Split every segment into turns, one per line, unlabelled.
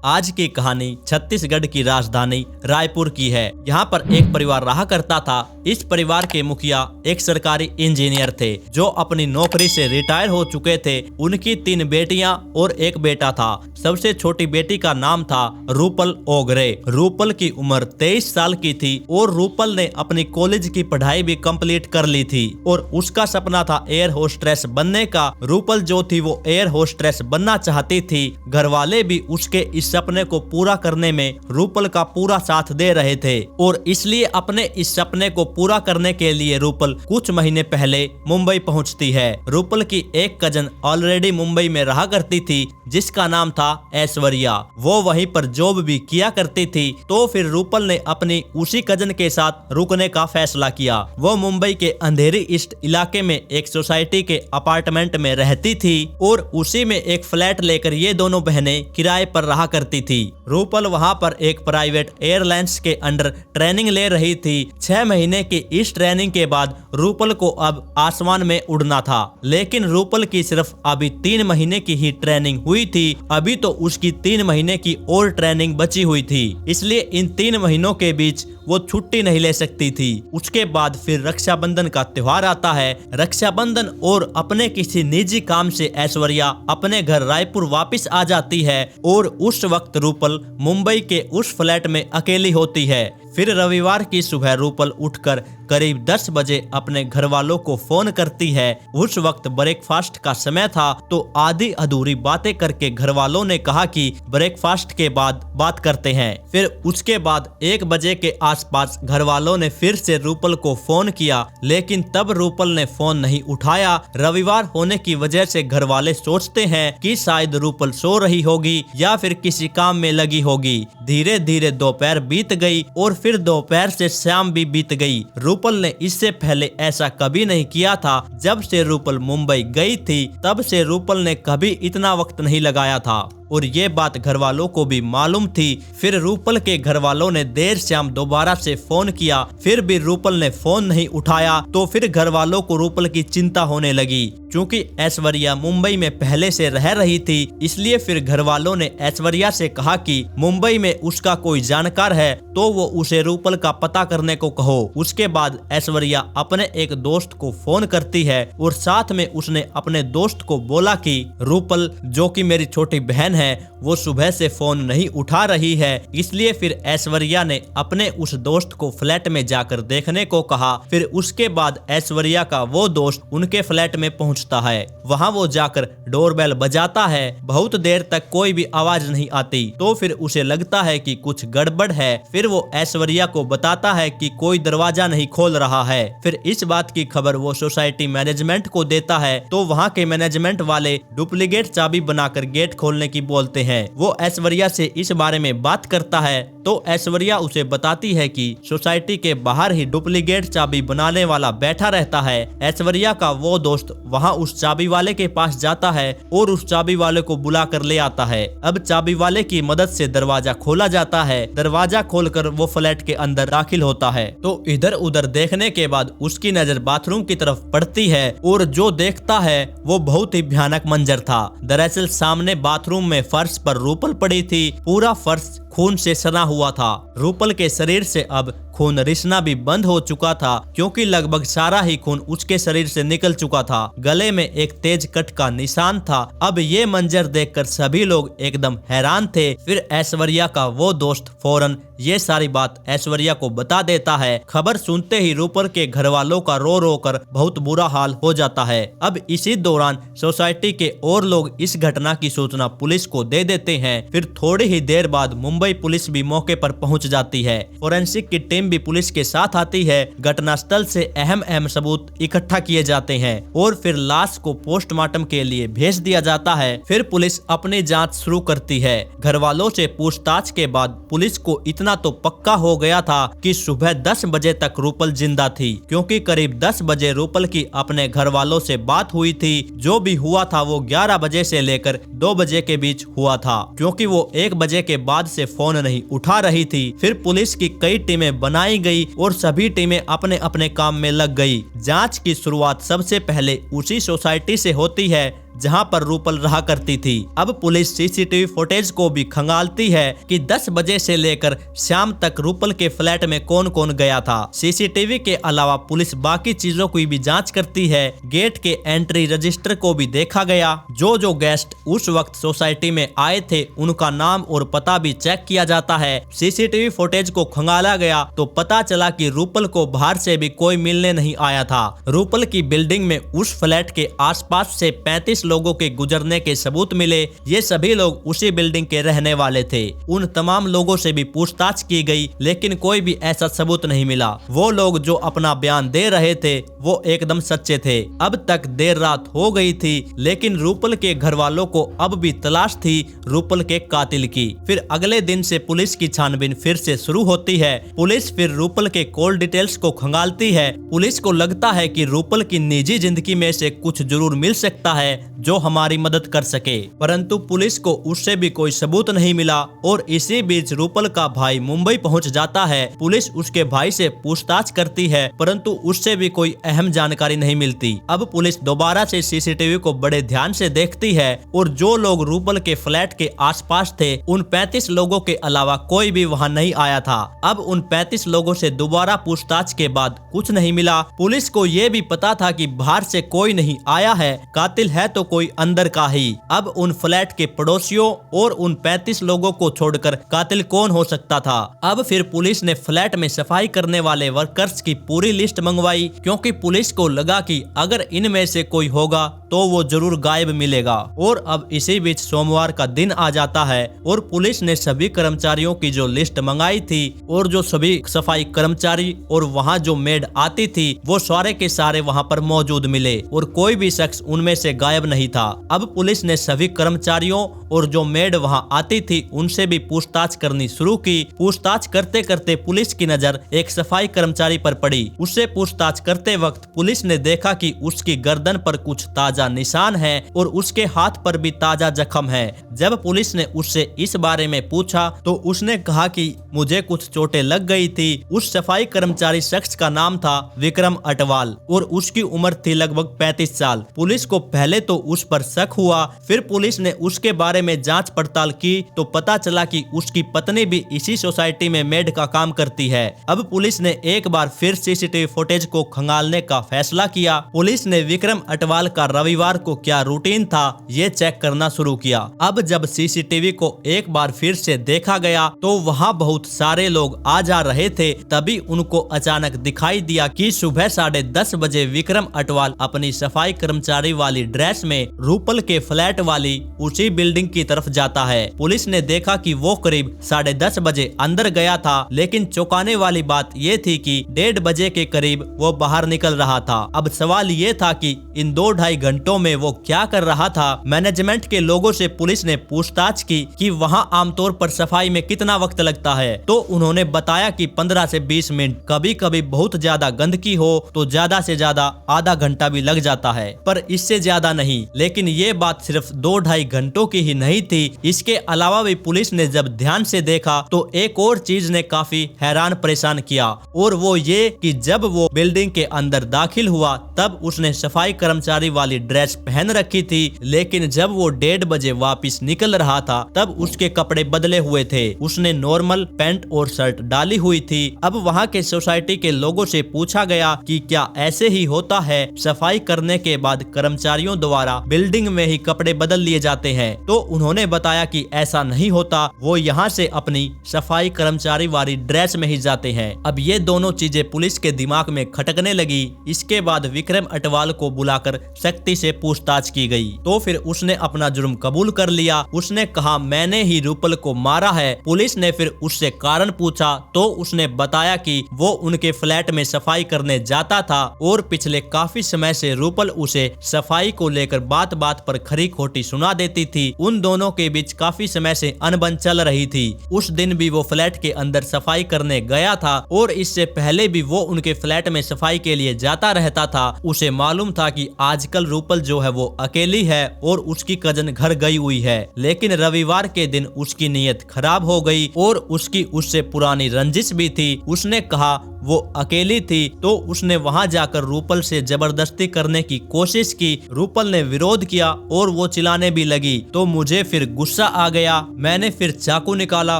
आज की कहानी छत्तीसगढ़ की राजधानी रायपुर की है। यहाँ पर एक परिवार रहा करता था। इस परिवार के मुखिया एक सरकारी इंजीनियर थे जो अपनी नौकरी से रिटायर हो चुके थे। उनकी 3 बेटियां और एक बेटा था। सबसे छोटी बेटी का नाम था रूपल ओगरे। रूपल की उम्र 23 साल की थी और रूपल ने अपनी कॉलेज की पढ़ाई भी कंप्लीट कर ली थी और उसका सपना था एयर होस्ट्रेस बनने का। रूपल जो थी वो एयर होस्ट्रेस बनना चाहती थी। घर वाले भी उसके इस सपने को पूरा करने में रूपल का पूरा साथ दे रहे थे और इसलिए अपने इस सपने को पूरा करने के लिए रूपल कुछ महीने पहले मुंबई पहुंचती है। रूपल की एक कजन ऑलरेडी मुंबई में रहा करती थी जिसका नाम था ऐश्वर्या। वो वहीं पर जॉब भी किया करती थी। तो फिर रूपल ने अपनी उसी कजन के साथ रुकने का फैसला किया। वो मुंबई के अंधेरी ईस्ट इलाके में एक सोसाइटी के अपार्टमेंट में रहती थी और उसी में एक फ्लैट लेकर ये दोनों बहनें किराए पर रहा करती थी। रूपल वहां पर एक प्राइवेट एयरलाइंस के अंडर ट्रेनिंग ले रही थी। 6 महीने की इस ट्रेनिंग के बाद रूपल को अब आसमान में उड़ना था, लेकिन रूपल की सिर्फ अभी 3 महीने की ही ट्रेनिंग हुई थी। अभी तो उसकी 3 महीने की और ट्रेनिंग बची हुई थी, इसलिए इन 3 महीनों के बीच वो छुट्टी नहीं ले सकती थी। उसके बाद फिर रक्षाबंधन का त्योहार आता है। रक्षाबंधन और अपने किसी निजी काम से ऐश्वर्या अपने घर रायपुर वापस आ जाती है और उस वक्त रूपल मुंबई के उस फ्लैट में अकेली होती है। फिर रविवार की सुबह रूपल उठकर करीब 10 बजे अपने घर वालों को फोन करती है। उस वक्त ब्रेकफास्ट का समय था तो आधी अधूरी बातें करके घर वालों ने कहा कि ब्रेकफास्ट के बाद बात करते हैं। फिर उसके बाद 1 बजे के आसपास घर वालों ने फिर से रूपल को फोन किया, लेकिन तब रूपल ने फोन नहीं उठाया। रविवार होने की वजह से घर वाले सोचते हैं कि शायद रूपल सो रही होगी या फिर किसी काम में लगी होगी। धीरे धीरे दोपहर बीत गई और फिर दोपहर से शाम भी बीत गई। रूपल ने इससे पहले ऐसा कभी नहीं किया था। जब से रूपल मुंबई गई थी तब से रूपल ने कभी इतना वक्त नहीं लगाया था और ये बात घर वालों को भी मालूम थी। फिर रूपल के घर वालों ने देर शाम दोबारा से फोन किया, फिर भी रूपल ने फोन नहीं उठाया। तो फिर घर वालों को रूपल की चिंता होने लगी। क्योंकि ऐश्वर्या मुंबई में पहले से रह रही थी, इसलिए फिर घर वालों ने ऐश्वर्या से कहा कि मुंबई में उसका कोई जानकार है तो वो उसे रूपल का पता करने को कहो। उसके बाद ऐश्वर्या अपने एक दोस्त को फोन करती है और साथ में उसने अपने दोस्त को बोला कि रूपल जो कि मेरी छोटी बहन है वो सुबह से फोन नहीं उठा रही है। इसलिए फिर ऐश्वर्या ने अपने उस दोस्त को फ्लैट में जाकर देखने को कहा। फिर उसके बाद ऐश्वर्या का वो दोस्त उनके फ्लैट में पहुंचता है। वहां वो जाकर डोरबेल बजाता है। बहुत देर तक कोई भी आवाज नहीं आती तो फिर उसे लगता है कि कुछ गड़बड़ है। फिर वो ऐश्वर्या को बताता है कि कोई दरवाजा नहीं खोल रहा है। फिर इस बात की खबर वो सोसाइटी मैनेजमेंट को देता है तो वहाँ के मैनेजमेंट वाले डुप्लीकेट चाबी बनाकर गेट खोलने की बोलते हैं। वो ऐश्वर्या से इस बारे में बात करता है तो ऐश्वर्या उसे बताती है कि सोसाइटी के बाहर ही डुप्लीकेट चाबी बनाने वाला बैठा रहता है। ऐश्वर्या का वो दोस्त वहां उस चाबी वाले के पास जाता है और उस चाबी वाले को बुला कर ले आता है। अब चाबी वाले की मदद से दरवाजा खोला जाता है। दरवाजा खोलकर वो फ्लैट के अंदर दाखिल होता है तो इधर उधर देखने के बाद उसकी नजर बाथरूम की तरफ पड़ती है और जो देखता है वो बहुत ही भयानक मंजर था। दरअसल सामने बाथरूम में फर्श पर रूपल पड़ी थी। पूरा फर्श खून से सना हुआ था। रूपल के शरीर से अब खून रिसना भी बंद हो चुका था क्योंकि लगभग सारा ही खून उसके शरीर से निकल चुका था। गले में एक तेज कट का निशान था। अब ये मंजर देखकर सभी लोग एकदम हैरान थे। फिर ऐश्वर्या का वो दोस्त फौरन ये सारी बात ऐश्वर्या को बता देता है। खबर सुनते ही रूपल के घर वालों का रो रो कर बहुत बुरा हाल हो जाता है। अब इसी दौरान सोसाइटी के और लोग इस घटना की सूचना पुलिस को दे देते हैं। फिर थोड़ी ही देर बाद मुंबई पुलिस भी मौके पर पहुंच जाती है। फोरेंसिक की टीम भी पुलिस के साथ आती है। घटनास्थल से अहम सबूत इकट्ठा किए जाते हैं और फिर लाश को पोस्टमार्टम के लिए भेज दिया जाता है। फिर पुलिस अपनी जांच शुरू करती है। घर वालों से पूछताछ के बाद पुलिस को इतना तो पक्का हो गया था कि सुबह 10 बजे तक रूपल जिंदा थी, क्योंकि करीब 10 बजे रूपल की अपने घर वालों से बात हुई थी। जो भी हुआ था वो 11 बजे से लेकर 2 बजे के बीच हुआ था, क्योंकि वो 1 बजे के बाद से फोन नहीं उठा रही थी। फिर पुलिस की कई टीमें बनाई गई और सभी टीमें अपने अपने काम में लग गई। जांच की शुरुआत सबसे पहले उसी सोसाइटी से होती है जहां पर रूपल रहा करती थी। अब पुलिस सीसीटीवी फुटेज को भी खंगालती है कि 10 बजे से लेकर शाम तक रूपल के फ्लैट में कौन कौन गया था। सीसीटीवी के अलावा पुलिस बाकी चीजों की भी जांच करती है। गेट के एंट्री रजिस्टर को भी देखा गया। जो गेस्ट उस वक्त सोसाइटी में आए थे उनका नाम और पता भी चेक किया जाता है। सीसीटीवी फुटेज को खंगाला गया तो पता चला कि रूपल को बाहर से भी कोई मिलने नहीं आया था। रूपल की बिल्डिंग में उस फ्लैट के आसपास से 35 लोगों के गुजरने के सबूत मिले। ये सभी लोग उसी बिल्डिंग के रहने वाले थे। उन तमाम लोगों से भी पूछताछ की गई लेकिन कोई भी ऐसा सबूत नहीं मिला। वो लोग जो अपना बयान दे रहे थे वो एकदम सच्चे थे। अब तक देर रात हो गई थी लेकिन रूपल के घर वालों को अब भी तलाश थी रूपल के कातिल की। फिर अगले दिन से पुलिस की छानबीन फिर से शुरू होती है। पुलिस फिर रूपल के कॉल डिटेल्स को खंगालती है। पुलिस को लगता है कि रूपल की निजी जिंदगी में से कुछ जरूर मिल सकता है जो हमारी मदद कर सके, परंतु पुलिस को उससे भी कोई सबूत नहीं मिला। और इसी बीच रूपल का भाई मुंबई पहुंच जाता है। पुलिस उसके भाई से पूछताछ करती है परंतु उससे भी कोई अहम जानकारी नहीं मिलती। अब पुलिस दोबारा से सीसीटीवी को बड़े ध्यान से देखती है और जो लोग रूपल के फ्लैट के आसपास थे उन 35 लोगों के अलावा कोई भी वहां नहीं आया था। अब उन 35 लोगों से दोबारा पूछताछ के बाद कुछ नहीं मिला। पुलिस को ये भी पता था कि बाहर से कोई नहीं आया है, कातिल है तो कोई अंदर का ही। अब उन फ्लैट के पड़ोसियों और उन 35 लोगों को छोड़कर कातिल कौन हो सकता था। अब फिर पुलिस ने फ्लैट में सफाई करने वाले वर्कर्स की पूरी लिस्ट मंगवाई क्योंकि पुलिस को लगा कि अगर इनमें से कोई होगा तो वो जरूर गायब मिलेगा। और अब इसी बीच सोमवार का दिन आ जाता है और पुलिस ने सभी कर्मचारियों की जो लिस्ट मंगाई थी और जो सभी सफाई कर्मचारी और वहाँ जो मेड आती थी वो सारे के सारे वहाँ पर मौजूद मिले और कोई भी शख्स उनमें से गायब नहीं था। अब पुलिस ने सभी कर्मचारियों और जो मेड वहाँ आती थी उनसे भी पूछताछ करनी शुरू की। पूछताछ करते करते पुलिस की नजर एक सफाई कर्मचारी पर पड़ी। उससे पूछताछ करते वक्त पुलिस ने देखा कि उसकी गर्दन पर कुछ ताजा निशान है और उसके हाथ पर भी ताजा जख्म है। जब पुलिस ने उससे इस बारे में पूछा तो उसने कहा कि मुझे कुछ चोटें लग गई थी। उस सफाई कर्मचारी शख्स का नाम था विक्रम अटवाल और उसकी उम्र थी लगभग 35 साल। पुलिस को पहले तो उस पर शक हुआ, फिर पुलिस ने उसके बारे में जांच पड़ताल की तो पता चला कि उसकी पत्नी भी इसी सोसाइटी में मेड का काम करती है। अब पुलिस ने एक बार फिर सीसीटीवी फुटेज को खंगालने का फैसला किया। पुलिस ने विक्रम अटवाल का रविवार को क्या रूटीन था ये चेक करना शुरू किया। अब जब सीसीटीवी को एक बार फिर से देखा गया तो वहाँ बहुत सारे लोग आ जा रहे थे। तभी उनको अचानक दिखाई दिया कि सुबह 10:30 बजे विक्रम अटवाल अपनी सफाई कर्मचारी वाली ड्रेस में रूपल के फ्लैट वाली उसी बिल्डिंग की तरफ जाता है। पुलिस ने देखा कि वो करीब 10:30 बजे अंदर गया था लेकिन चौंकाने वाली बात ये थी कि 1:30 बजे के करीब वो बाहर निकल रहा था। अब सवाल ये था कि इन 2-2.5 घंटों में वो क्या कर रहा था। मैनेजमेंट के लोगों से पुलिस ने पूछताछ की कि वहाँ आमतौर पर सफाई में कितना वक्त लगता है तो उन्होंने बताया कि 15 से 20 मिनट, कभी कभी बहुत ज्यादा गंदगी हो तो ज्यादा से ज्यादा आधा घंटा भी लग जाता है, पर इससे ज्यादा नहीं। लेकिन ये बात सिर्फ 2-2.5 घंटों की ही नहीं थी। इसके अलावा भी पुलिस ने जब ध्यान से देखा तो एक और चीज ने काफी हैरान परेशान किया और वो ये कि जब वो बिल्डिंग के अंदर दाखिल हुआ तब उसने सफाई कर्मचारी वाली ड्रेस पहन रखी थी, लेकिन जब वो 1:30 बजे वापस निकल रहा था तब उसके कपड़े बदले हुए थे। उसने नॉर्मल पैंट और शर्ट डाली हुई थी। अब वहाँ के सोसाइटी के लोगों से पूछा गया कि क्या ऐसे ही होता है, सफाई करने के बाद कर्मचारियों द्वारा बिल्डिंग में ही कपड़े बदल लिए जाते हैं, तो उन्होंने बताया कि ऐसा नहीं होता, वो यहाँ से अपनी सफाई कर्मचारी वाली ड्रेस में ही जाते हैं। अब ये दोनों चीजें पुलिस के दिमाग में खटकने लगी। इसके बाद विक्रम अटवाल को बुलाकर सख्ती से पूछताछ की गई तो फिर उसने अपना जुर्म कबूल कर लिया। उसने कहा मैंने ही रूपल को मारा है। पुलिस ने फिर उससे कारण पूछा तो उसने बताया कि वो उनके फ्लैट में सफाई करने जाता था और पिछले काफी समय से रूपल उसे सफाई को लेकर बात बात पर खरी खोटी सुना देती थी। उन दोनों के बीच काफी समय से अनबन चल रही थी। उस दिन भी वो फ्लैट के अंदर सफाई करने गया था और इससे पहले भी वो उनके फ्लैट में सफाई के लिए जाता रहता था। उसे मालूम था कि आजकल रूपल जो है वो अकेली है और उसकी कजन घर गई हुई है, लेकिन रविवार के दिन उसकी नीयत खराब हो गई और उसकी उससे पुरानी रंजिश भी थी। उसने कहा वो अकेली थी तो उसने वहां जाकर रूपल से जबरदस्ती करने की कोशिश की। रूपल ने विरोध किया और वो चिल्लाने भी लगी तो मुझे फिर गुस्सा आ गया। मैंने फिर चाकू निकाला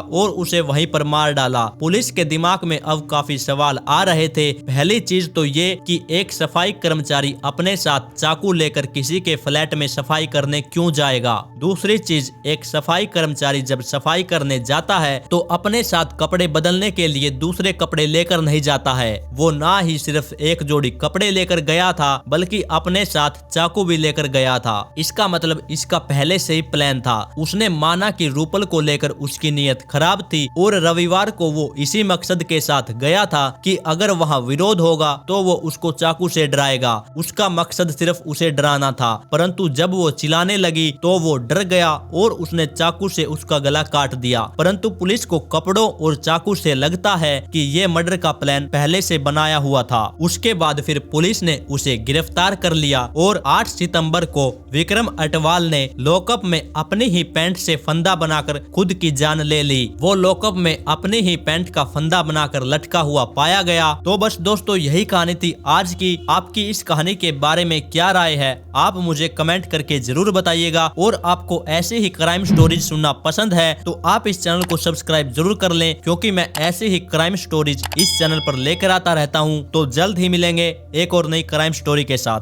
और उसे वहीं पर मार डाला। पुलिस के दिमाग में अब काफी सवाल आ रहे थे। पहली चीज तो ये कि एक सफाई कर्मचारी अपने साथ चाकू लेकर किसी के फ्लैट में सफाई करने क्यों जाएगा। दूसरी चीज, एक सफाई कर्मचारी जब सफाई करने जाता है तो अपने साथ कपड़े बदलने के लिए दूसरे कपड़े लेकर नहीं जाता है। वो ना ही सिर्फ एक जोड़ी कपड़े लेकर गया था बल्कि अपने साथ चाकू भी लेकर गया था। इसका मतलब इसका पहले से ही प्लान था। उसने माना कि रूपल को लेकर उसकी नीयत खराब थी और रविवार को वो इसी मकसद के साथ गया था कि अगर वहां विरोध होगा तो वो उसको चाकू से डराएगा। उसका मकसद सिर्फ उसे डराना था, परंतु जब वो चिल्लाने लगी तो वो डर गया और उसने चाकू से उसका गला काट दिया। परंतु पुलिस को कपड़ों और चाकू से लगता है कि ये मर्डर का प्लान पहले से बनाया हुआ था। उसके बाद फिर पुलिस ने उसे गिरफ्तार कर लिया और 8 सितंबर को विक्रम अटवाल ने लॉकअप में अपनी ही पैंट से फंदा बनाकर खुद की जान ले ली। वो लॉकअप में अपनी ही पैंट का फंदा बनाकर लटका हुआ पाया गया। तो बस दोस्तों, यही कहानी थी आज की। आपकी इस कहानी के बारे में क्या राय है, आप मुझे कमेंट करके जरूर बताइएगा। और आपको ऐसे ही क्राइम स्टोरीज सुनना पसंद है तो आप इस चैनल को सब्सक्राइब जरूर कर लें, क्योंकि मैं ऐसे ही क्राइम स्टोरीज इस चैनल पर लेकर आता रहता हूं। तो जल्द ही मिलेंगे एक और नई क्राइम स्टोरी के साथ।